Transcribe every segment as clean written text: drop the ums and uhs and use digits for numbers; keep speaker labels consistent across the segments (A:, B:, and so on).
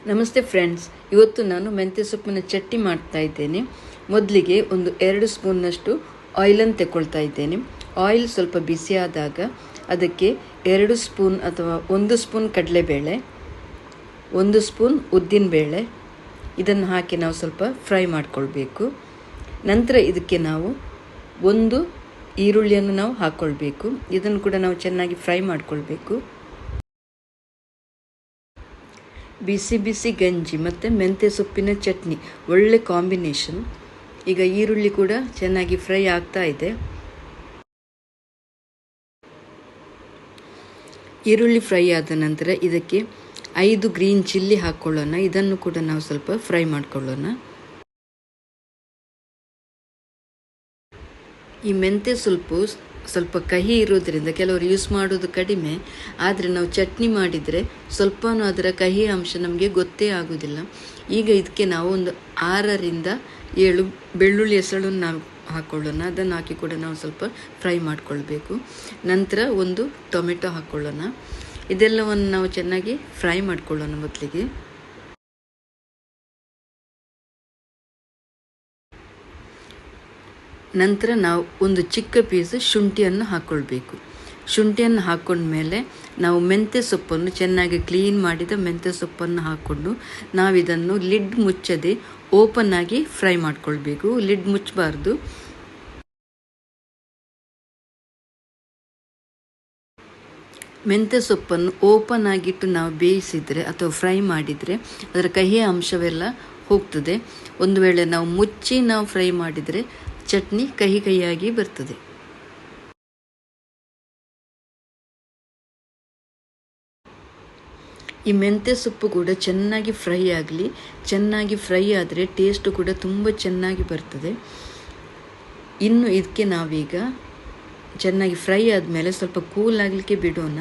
A: ನಮಸ್ತೆ ಫ್ರೆಂಡ್ಸ್, ಇವತ್ತು ನಾನು ಮೆಂತ್ಯ ಸೊಪ್ಪಿನ ಚಟ್ನಿ ಮಾಡ್ತಾ ಇದ್ದೇನೆ. ಮೊದಲಿಗೆ ಒಂದು 2 ಸ್ಪೂನ್ನಷ್ಟು ಆಯಿಲನ್ನು ತಗೊಳ್ತಾ ಇದ್ದೇನೆ. ಆಯಿಲ್ ಸ್ವಲ್ಪ ಬಿಸಿ ಆದಾಗ ಅದಕ್ಕೆ 2 ಸ್ಪೂನ್ ಅಥವಾ 1 ಸ್ಪೂನ್ ಕಡಲೆಬೇಳೆ, 1 ಸ್ಪೂನ್ ಉದ್ದಿನಬೇಳೆ ಇದನ್ನು ಹಾಕಿ ನಾವು ಸ್ವಲ್ಪ ಫ್ರೈ ಮಾಡಿಕೊಳ್ಬೇಕು. ನಂತರ ಇದಕ್ಕೆ ನಾವು 1 ಈರುಳ್ಳಿಯನ್ನು ನಾವು ಹಾಕ್ಕೊಳ್ಬೇಕು. ಇದನ್ನು ಕೂಡ ನಾವು ಚೆನ್ನಾಗಿ ಫ್ರೈ ಮಾಡಿಕೊಳ್ಬೇಕು. ಬಿಸಿ ಬಿಸಿ ಗಂಜಿ ಮತ್ತು ಮೆಂತ್ಯ ಸೊಪ್ಪಿನ ಚಟ್ನಿ ಒಳ್ಳೆ ಕಾಂಬಿನೇಷನ್. ಈಗ ಈರುಳ್ಳಿ ಕೂಡ ಚೆನ್ನಾಗಿ ಫ್ರೈ ಆಗ್ತಾ ಇದೆ. ಈರುಳ್ಳಿ ಫ್ರೈ ಆದ ನಂತರ ಇದಕ್ಕೆ 5 ಗ್ರೀನ್ ಚಿಲ್ಲಿ ಹಾಕ್ಕೊಳ್ಳೋಣ. ಇದನ್ನು ಕೂಡ ನಾವು ಸ್ವಲ್ಪ ಫ್ರೈ ಮಾಡ್ಕೊಳ್ಳೋಣ. ಈ ಮೆಂತ್ಯ ಸ್ವಲ್ಪ ಕಹಿ ಇರೋದ್ರಿಂದ ಕೆಲವರು ಯೂಸ್ ಮಾಡೋದು ಕಡಿಮೆ, ಆದರೆ ನಾವು ಚಟ್ನಿ ಮಾಡಿದರೆ ಸ್ವಲ್ಪನೂ ಅದರ ಕಹಿ ಅಂಶ ನಮಗೆ ಗೊತ್ತೇ ಆಗೋದಿಲ್ಲ. ಈಗ ಇದಕ್ಕೆ ನಾವು ಒಂದು 6ರಿಂದ 7 ಬೆಳ್ಳುಳ್ಳಿ ಹೆಸಳನ್ನು ನಾವು ಹಾಕ್ಕೊಳ್ಳೋಣ. ಅದನ್ನು ಹಾಕಿ ಕೂಡ ನಾವು ಸ್ವಲ್ಪ ಫ್ರೈ ಮಾಡಿಕೊಳ್ಬೇಕು. ನಂತರ 1 ಟೊಮೆಟೊ ಹಾಕ್ಕೊಳ್ಳೋಣ. ಇದೆಲ್ಲವನ್ನು ನಾವು ಚೆನ್ನಾಗಿ ಫ್ರೈ ಮಾಡಿಕೊಳ್ಳೋಣ. ಮೊದಲಿಗೆ ನಂತರ ನಾವು ಒಂದು ಚಿಕ್ಕ ಪೀಸ್ ಶುಂಠಿಯನ್ನು ಹಾಕ್ಕೊಳ್ಬೇಕು. ಶುಂಠಿಯನ್ನು ಹಾಕ್ಕೊಂಡ್ಮೇಲೆ ನಾವು ಮೆಂತ್ಯ ಸೊಪ್ಪನ್ನು ಚೆನ್ನಾಗಿ ಕ್ಲೀನ್ ಮಾಡಿದ ಮೆಂತ್ಯ ಸೊಪ್ಪನ್ನು ಹಾಕ್ಕೊಂಡು ನಾವಿದನ್ನು ಲಿಡ್ ಮುಚ್ಚದೆ ಓಪನ್ ಆಗಿ ಫ್ರೈ ಮಾಡಿಕೊಳ್ಬೇಕು. ಲಿಡ್ ಮುಚ್ಚಬಾರ್ದು. ಮೆಂತ್ಯ ಸೊಪ್ಪನ್ನು ಓಪನ್ ಆಗಿಟ್ಟು ನಾವು ಬೇಯಿಸಿದರೆ ಅಥವಾ ಫ್ರೈ ಮಾಡಿದರೆ ಅದರ ಕಹಿಯ ಅಂಶವೆಲ್ಲ ಹೋಗ್ತದೆ. ಒಂದು ವೇಳೆ ನಾವು ಮುಚ್ಚಿ ನಾವು ಫ್ರೈ ಮಾಡಿದರೆ ಚಟ್ನಿ ಕಹಿಯಾಗಿ ಬರ್ತದೆ. ಈ ಮೆಂತ್ಯ ಸೊಪ್ಪು ಕೂಡ ಚೆನ್ನಾಗಿ ಫ್ರೈ ಆಗಲಿ. ಚೆನ್ನಾಗಿ ಫ್ರೈ ಆದರೆ ಟೇಸ್ಟು ಕೂಡ ತುಂಬ ಚೆನ್ನಾಗಿ ಬರ್ತದೆ. ಇನ್ನು ಇದಕ್ಕೆ ನಾವೀಗ ಚೆನ್ನಾಗಿ ಫ್ರೈ ಆದಮೇಲೆ ಸ್ವಲ್ಪ ಕೂಲ್ ಆಗಲಿಕ್ಕೆ ಬಿಡೋಣ.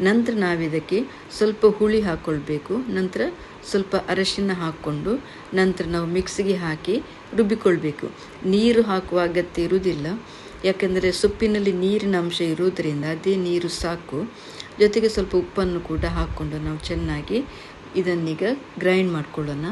A: ನಂತರ ನಾವಿದಕ್ಕೆ ಸ್ವಲ್ಪ ಹುಳಿ ಹಾಕ್ಕೊಳ್ಬೇಕು. ನಂತರ ಸ್ವಲ್ಪ ಅರಶಿನ ಹಾಕ್ಕೊಂಡು ನಂತರ ನಾವು ಮಿಕ್ಸಿಗೆ ಹಾಕಿ ರುಬ್ಬಿಕೊಳ್ಬೇಕು. ನೀರು ಹಾಕುವ ಅಗತ್ಯ ಇರುವುದಿಲ್ಲ, ಯಾಕೆಂದರೆ ಸೊಪ್ಪಿನಲ್ಲಿ ನೀರಿನ ಅಂಶ ಇರುವುದರಿಂದ ಅದೇ ನೀರು ಸಾಕು. ಜೊತೆಗೆ ಸ್ವಲ್ಪ ಉಪ್ಪನ್ನು ಕೂಡ ಹಾಕ್ಕೊಂಡು ನಾವು ಚೆನ್ನಾಗಿ ಇದನ್ನೀಗ ಗ್ರೈಂಡ್ ಮಾಡ್ಕೊಳ್ಳೋಣ.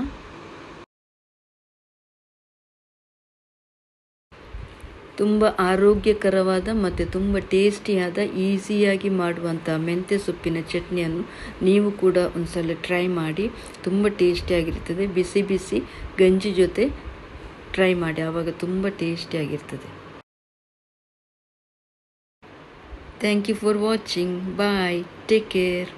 A: ತುಂಬ ಆರೋಗ್ಯಕರವಾದ ಮತ್ತು ತುಂಬ ಟೇಸ್ಟಿಯಾದ ಈಸಿಯಾಗಿ ಮಾಡುವಂಥ ಮೆಂತ್ಯ ಸೊಪ್ಪಿನ ಚಟ್ನಿಯನ್ನು ನೀವು ಕೂಡ ಒಂದು ಸಲ ಟ್ರೈ ಮಾಡಿ. ತುಂಬ ಟೇಸ್ಟಿಯಾಗಿರ್ತದೆ. ಬಿಸಿ ಬಿಸಿ ಗಂಜಿ ಜೊತೆ ಟ್ರೈ ಮಾಡಿ, ಆವಾಗ ತುಂಬ ಟೇಸ್ಟಿಯಾಗಿರ್ತದೆ. Thank you for watching. Bye. Take care.